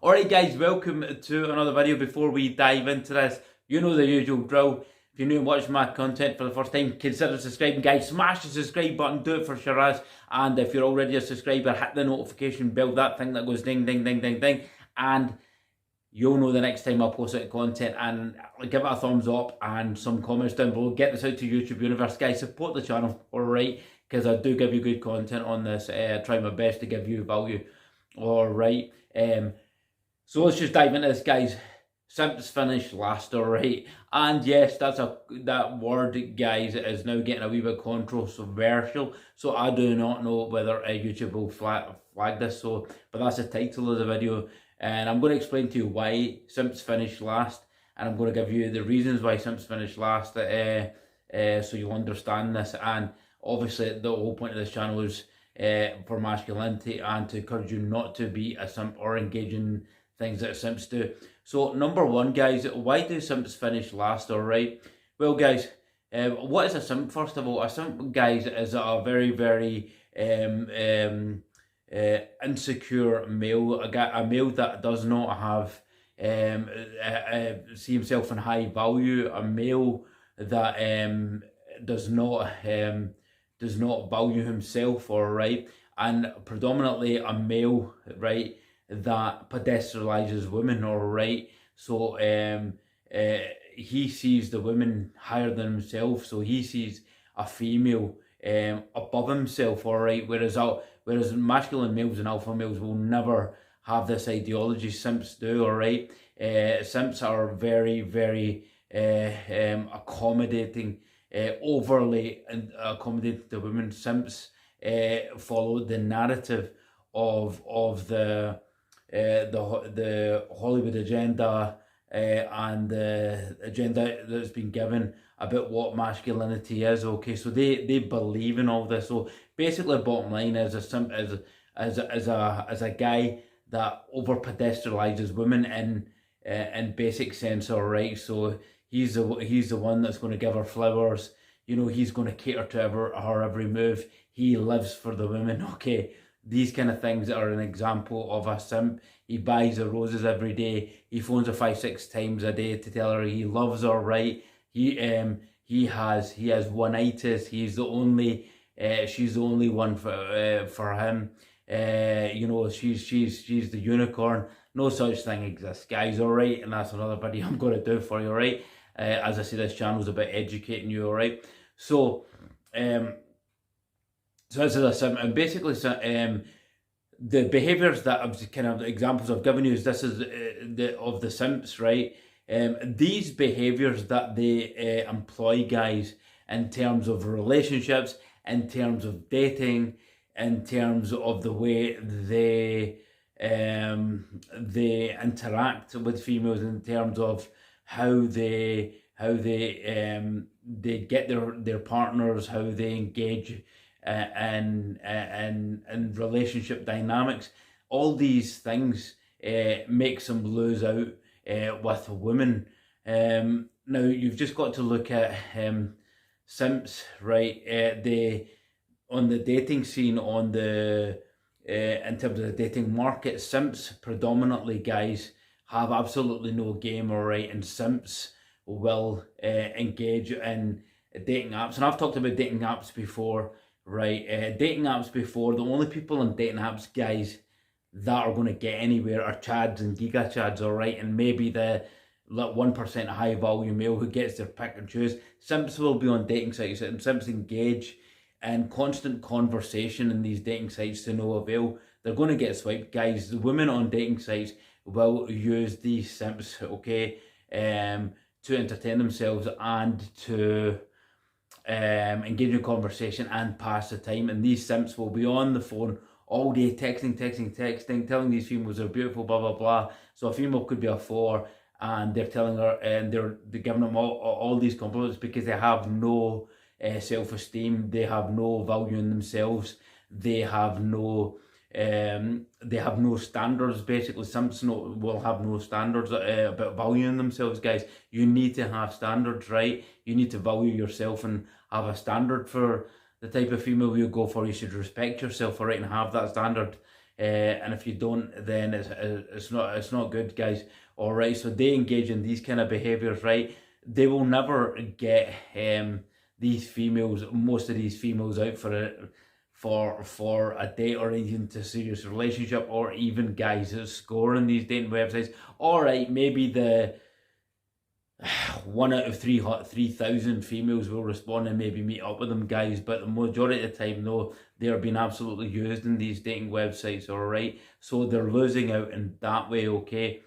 Alright guys, welcome to another video. Before we dive into this, you know the usual drill. If you're new and watching my content for the first time, consider subscribing guys. Smash the subscribe button, do it for Shiraz. And if you're already a subscriber, hit the notification bell, that thing that goes ding, ding, ding, ding, ding. And you'll know the next time I post out content, and give it a thumbs up and some comments down below. Get this out to YouTube universe guys, support the channel, alright, because I do give you good content on this. I try my best to give you value, alright. So let's just dive into this guys. Simps finished last, alright, and yes, that word guys is now getting a wee bit controversial, so I do not know whether YouTube will flag this, but that's the title of the video. And I'm going to explain to you why Simps finished last, and I'm going to give you the reasons why Simps finished last, so you'll understand this. And obviously the whole point of this channel is for masculinity and to encourage you not to be a simp or engage in things that simps do. So number one guys, why do simps finish last? Alright, well guys, what is a simp? First of all, a simp guys is a very insecure male, a male that does not have see himself in high value, a male that does not value himself, alright, and predominantly a male, right, that pedestalizes women, alright. So he sees the women higher than himself, so he sees a female above himself, alright, whereas masculine males and alpha males will never have this ideology. Simps do, alright. Simps are very accommodating, overly accommodating to women. Simps follow the narrative of the Hollywood agenda and the agenda that's been given about what masculinity is. Okay, so they believe in all this. So basically, bottom line is a simp as a guy that over pedestalizes women in basic sense. Alright, so he's the one that's going to give her flowers. You know, he's going to cater to her every move. He lives for the women. Okay, these kind of things are an example of a simp. He buys her roses every day. He phones her 5-6 times a day to tell her he loves her, right? He has one-itis. He's the only she's the only one for him. You know, she's the unicorn. No such thing exists, guys, alright? And that's another video I'm going to do for you, alright? As I say, this channel is about educating you, alright? So so this is a simp, and basically the behaviours that I've kind of examples I've given you is this is of the simps, right? These behaviours that they employ, guys, in terms of relationships, in terms of dating, in terms of the way they interact with females, in terms of how they get their partners, how they engage in relationship dynamics. All these things makes them lose out with women. Now you've just got to look at simps, right? They on the dating scene, on the in terms of the dating market, simps predominantly, guys, have absolutely no game, alright, and simps will engage in dating apps. And I've talked about dating apps before, right? Dating apps before, the only people on dating apps, guys, that are going to get anywhere are chads and giga chads, alright, and maybe the 1% high value male who gets their pick and choose. Simps will be on dating sites, and simps engage in constant conversation in these dating sites to no avail. They're going to get swiped, guys. The women on dating sites will use these simps, okay, to entertain themselves and to engage in conversation and pass the time. And these simps will be on the phone all day, texting, telling these females they're beautiful, blah blah blah. So a female could be a 4, and they're telling her, and they're giving them all these compliments because they have no self-esteem, they have no value in themselves, they have no standards. Basically, simps will have no standards about valuing themselves, guys. You need to have standards, right? You need to value yourself and have a standard for the type of female you go for. You should respect yourself, alright, and have that standard. and if you don't, then it's not good, guys. All right, so they engage in these kind of behaviours, right? They will never get these females, most of these females, out for a date or even to serious relationship, or even guys that score on these dating websites. All right, maybe the 1 out of 3,000 females will respond and maybe meet up with them, guys, but the majority of the time, no, they're being absolutely used in these dating websites. All right, so they're losing out in that way. Okay,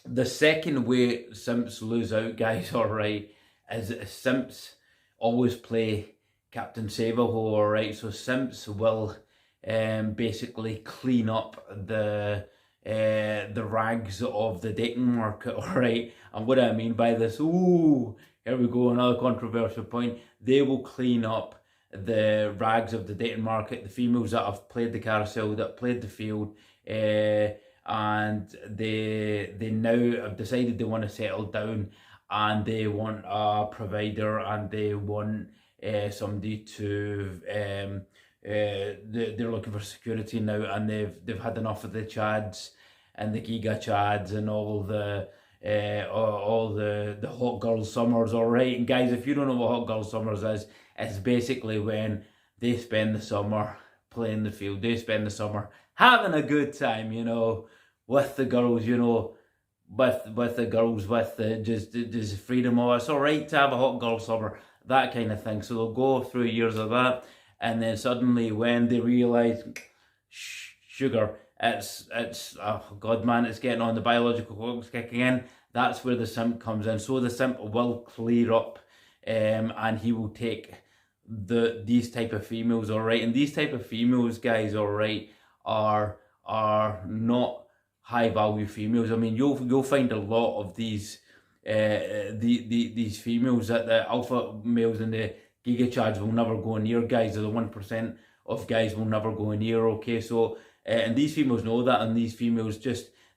the second way simps lose out, guys, all right, is simps always play Captain Save-A-Ho. All right, so simps will basically clean up the rags of the dating market. All right, and what I mean by this, ooh, here we go, another controversial point. They will clean up the rags of the dating market, the females that have played the carousel, that played the field, and they now have decided they want to settle down, and they want a provider, and they want somebody to they're looking for security now, and they've had enough of the chads and the giga chads and all the hot girl summers. All right, and guys, if you don't know what hot girl summers is, it's basically when they spend the summer playing the field, they spend the summer having a good time, with the girls, with the girls, with the just freedom. Oh, it's all right to have a hot girl summer, that kind of thing. So they'll go through years of that, and then suddenly when they realise, sugar, it's oh god, man, it's getting on, the biological clock's kicking in, that's where the simp comes in. So the simp will clear up, and he will take these type of females. All right, and these type of females, guys, all right, are not high value females. I mean, you'll find a lot of these these females that the alpha males and the giga chads will never go near, guys, or the 1% of guys will never go near. Okay, so and these females know that, and these females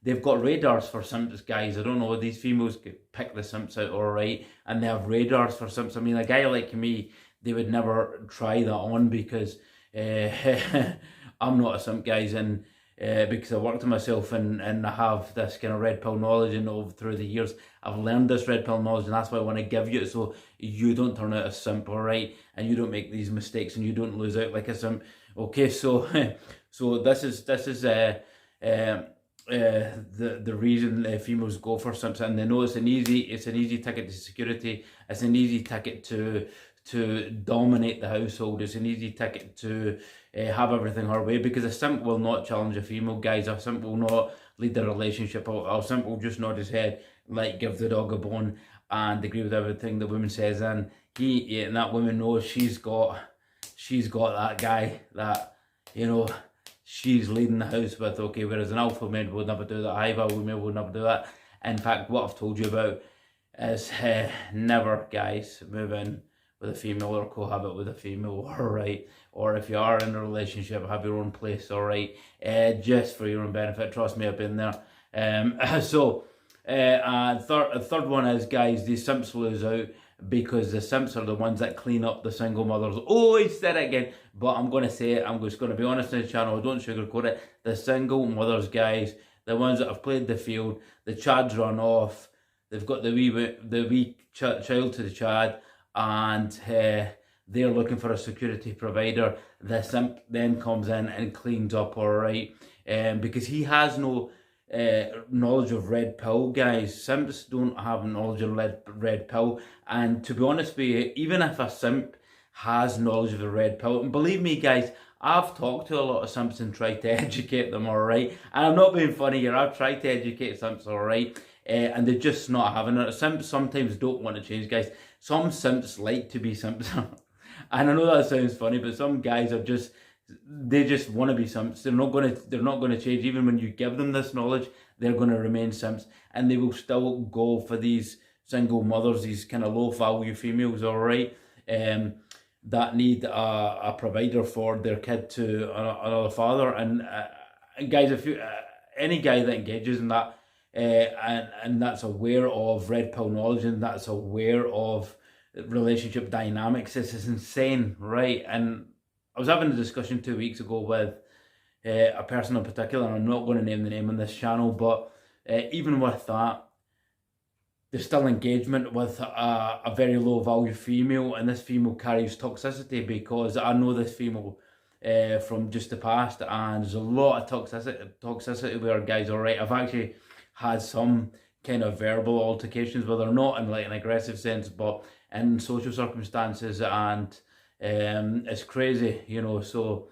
they've got radars for simps, guys. I don't know, these females pick the simps out, all right, and they have radars for simps. I mean, a guy like me, they would never try that on, because I'm not a simp, guys, and because I worked on myself, and I have this kind of red pill knowledge, and over through the years I've learned this red pill knowledge, and that's why I want to give you it, so you don't turn out a simp, all right, and you don't make these mistakes, and you don't lose out like a simp. Okay, so so this is the reason females go for simps, and they know it's an easy ticket to security, it's an easy ticket to dominate the household, it's an easy ticket to have everything her way, because a simp will not challenge a female, guys. A simp will not lead the relationship. A simp will just nod his head, like give the dog a bone, and agree with everything the woman says, and and that woman knows she's got that guy that she's leading the house with. Okay, whereas an alpha male would never do that, a high value male would never do that. In fact, what I've told you about is never, guys, move in with a female or cohabit with a female, all right? Or if you are in a relationship, have your own place, all right? Just for your own benefit. Trust me, I've been there. So, third one is, guys, these simps lose out because the simps are the ones that clean up the single mothers. Oh, I said it again, but I'm going to say it. I'm just going to be honest in the channel. I don't sugarcoat it. The single mothers, guys, the ones that have played the field, the chads run off. They've got the wee child to the chad, and they're looking for a security provider. The simp then comes in and cleans up, all right, because he has no knowledge of red pill, guys. Simps don't have knowledge of red pill, and to be honest with you, even if a simp has knowledge of the red pill, and believe me, guys, I've talked to a lot of simps and tried to educate them, all right, and I'm not being funny here. I've tried to educate simps, all right, and they're just not having it. Simps sometimes don't want to change, guys. Some simps like to be simps. And I know that sounds funny, but some guys are just want to be simps. They're not going to change. Even when you give them this knowledge, they're going to remain simps, and they will still go for these single mothers, these kind of low value females, all right, that need a provider for their kid to another father. And guys, if you any guy that engages in that, and that's aware of red pill knowledge, and that's aware of relationship dynamics, this is insane, right? And I was having a discussion 2 weeks ago with a person in particular, and I'm not going to name the name on this channel, but even with that, there's still engagement with a very low value female, and this female carries toxicity, because I know this female from just the past, and there's a lot of toxicity with her, guys. Alright, I've actually had some kind of verbal altercations with her, not in like an aggressive sense, but in social circumstances, and it's crazy, you know. So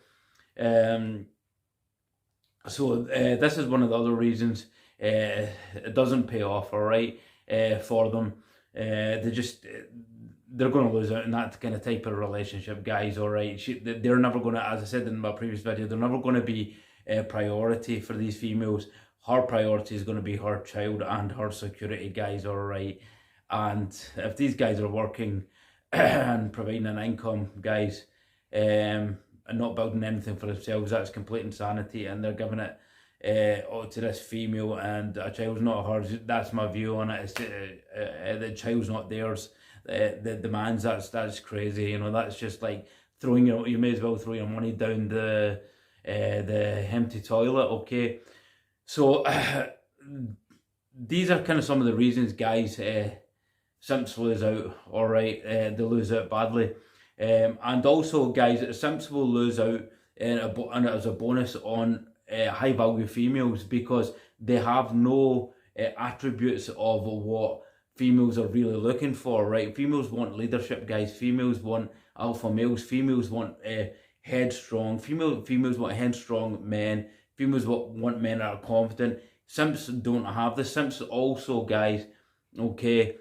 this is one of the other reasons it doesn't pay off, alright, for them. They're going to lose out in that kind of type of relationship, guys, alright. They're never going to, as I said in my previous video, they're never going to be a priority for these females. Her priority is going to be her child and her security, guys, alright. And if these guys are working and providing an income, guys, and not building anything for themselves, that's complete insanity, and they're giving it to this female, and a child's not hers. That's my view on it. It's the child's not theirs. The man's, that's crazy, you know. That's just like throwing you may as well throw your money down the empty toilet, okay? So these are kind of some of the reasons, guys, simps lose out, alright. They lose out badly. And also, guys, simps will lose out and as a bonus on high value females, because they have no attributes of what females are really looking for, right? Females want leadership, guys. Females want alpha males. Females want headstrong. Females want headstrong men. Females want men that are confident. Simps don't have this. Simps also, guys, okay,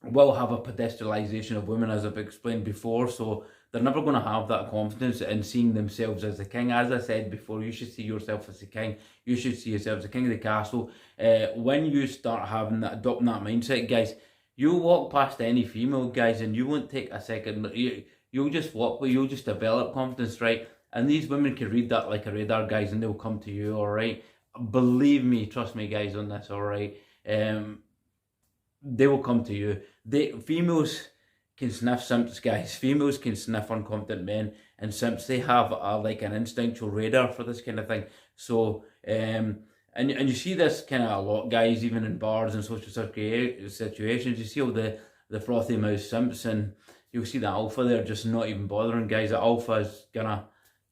will have a pedestalization of women, as I've explained before. So they're never going to have that confidence in seeing themselves as the king. As I said before, you should see yourself as the king. You should see yourself as the king of the castle. When you start having that, adopting that mindset, guys, you'll walk past any female, guys, and you won't take a second. You'll just walk, but you'll just develop confidence, right? And these women can read that like a radar, guys, and they'll come to you, alright? Believe me, trust me, guys, on this, alright? They will come to you. Females can sniff simps, guys. Females can sniff unconfident men, and simps, they have like an instinctual radar for this kind of thing. So and you see this kind of a lot, guys, even in bars and social situations. You see all the frothy mouth simps, and you'll see the alpha there just not even bothering, guys. The alpha is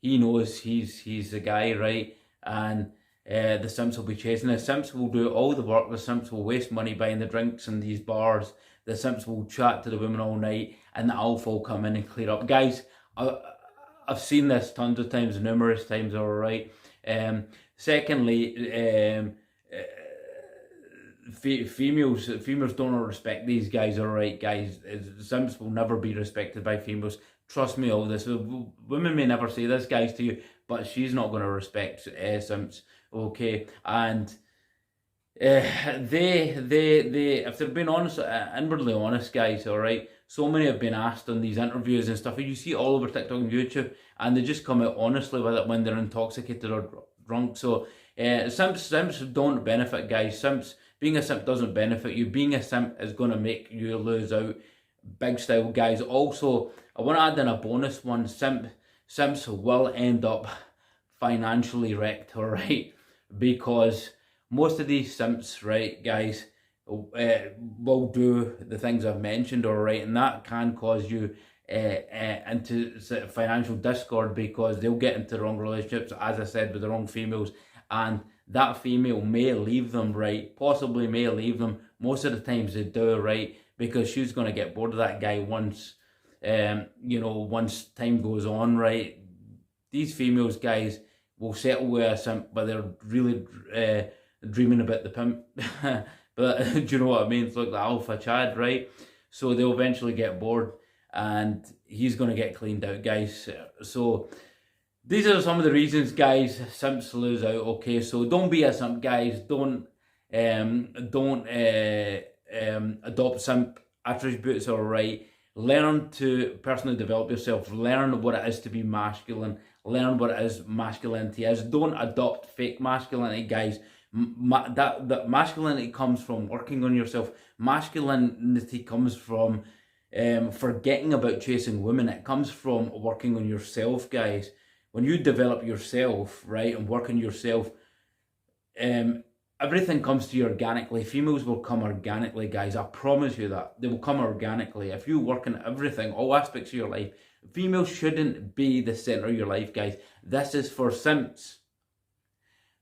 he knows he's the guy, right? And the simps will be chasing. The simps will do all the work. The simps will waste money buying the drinks in these bars. The simps will chat to the women all night, and the alpha will come in and clear up. Guys, I've seen this tons of times, numerous times, alright? Secondly, females don't respect these guys, alright, guys? Simps will never be respected by females. Trust me, all this. Women may never say this, guys, to you, but she's not going to respect simps, okay? And they if they're being honest, inwardly honest, guys, alright, so many have been asked on these interviews and stuff, and you see it all over TikTok and YouTube, and they just come out honestly with it when they're intoxicated or drunk. So simps don't benefit, guys. Being a simp doesn't benefit you. Being a simp is going to make you lose out big style, guys. Also, I want to add in a bonus one. Simps will end up financially wrecked, alright? Because most of these simps, right, guys, will do the things I've mentioned, alright? And that can cause you into financial discord, because they'll get into the wrong relationships, as I said, with the wrong females. And that female may leave them, right? Possibly may leave them. Most of the times they do, right? Because she's going to get bored of that guy once, once time goes on, right? These females, guys, will settle with a simp, but they're really dreaming about the pimp. But do you know what I mean? It's like the alpha Chad, right? So they'll eventually get bored, and he's going to get cleaned out, guys. So these are some of the reasons, guys, simps lose out, okay? So don't be a simp, guys. Don't adopt simp attributes, alright? Learn to personally develop yourself. Learn what it is to be masculine. Learn what it is masculinity is. Don't adopt fake masculinity, guys. That masculinity comes from working on yourself. Masculinity comes from forgetting about chasing women. It comes from working on yourself, guys. When you develop yourself, right, and work on yourself, everything comes to you organically. Females will come organically, guys. I promise you that. They will come organically. If you work on everything, all aspects of your life, females shouldn't be the center of your life, guys. This is for simps.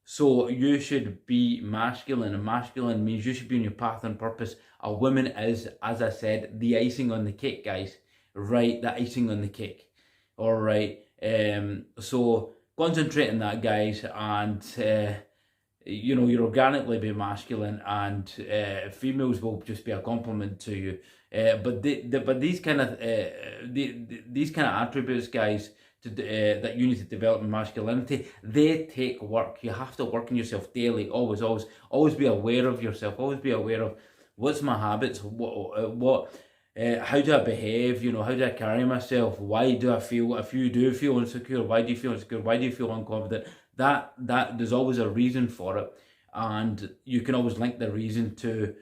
So you should be masculine, and masculine means you should be on your path and purpose. A woman is, as I said, the icing on the cake, guys. Right, the icing on the cake. All right. So concentrate on that, guys, and you know, you'll organically be masculine, and females will just be a compliment to you. But these kind of attributes, guys, that you need to develop in masculinity, they take work. You have to work on yourself daily. Always be aware of yourself. Always be aware of what's my habits. How do I behave? You know, how do I carry myself? Why do I feel? If you do feel insecure, why do you feel insecure? Why do you feel unconfident? That there's always a reason for it, and you can always link the reason to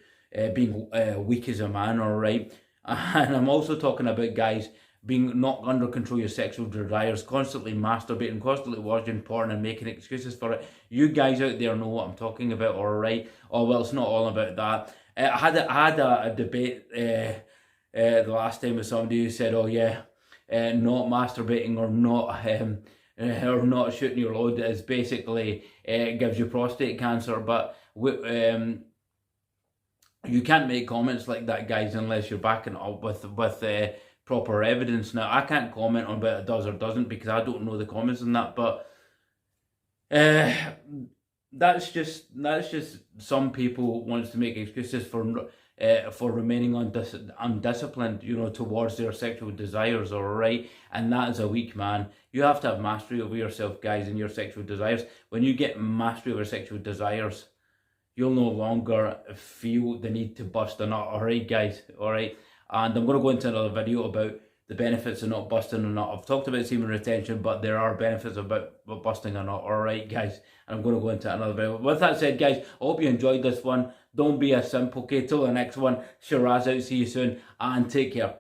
being weak as a man. All right, and I'm also talking about, guys, being not under control your sexual desires, constantly masturbating, constantly watching porn and making excuses for it. You guys out there know what I'm talking about, all right? Oh, well, it's not all about that. I had a debate the last time with somebody who said, oh yeah, not masturbating or not shooting your load is basically gives you prostate cancer. But you can't make comments like that, guys, unless you're backing it up with proper evidence. Now, I can't comment on whether it does or doesn't because I don't know the comments on that, but that's just some people wants to make excuses for remaining undisciplined, you know, towards their sexual desires, all right? And that is a weak man. You have to have mastery over yourself, guys, and your sexual desires. When you get mastery over sexual desires, you'll no longer feel the need to bust a nut, all right, guys, all right? And I'm going to go into another video about the benefits of not busting a nut. I've talked about semen retention, but there are benefits about busting a nut, all right, guys? And I'm going to go into another video. With that said, guys, I hope you enjoyed this one. Don't be a simp, okay? Till the next one. Shiraz out. See you soon, and take care.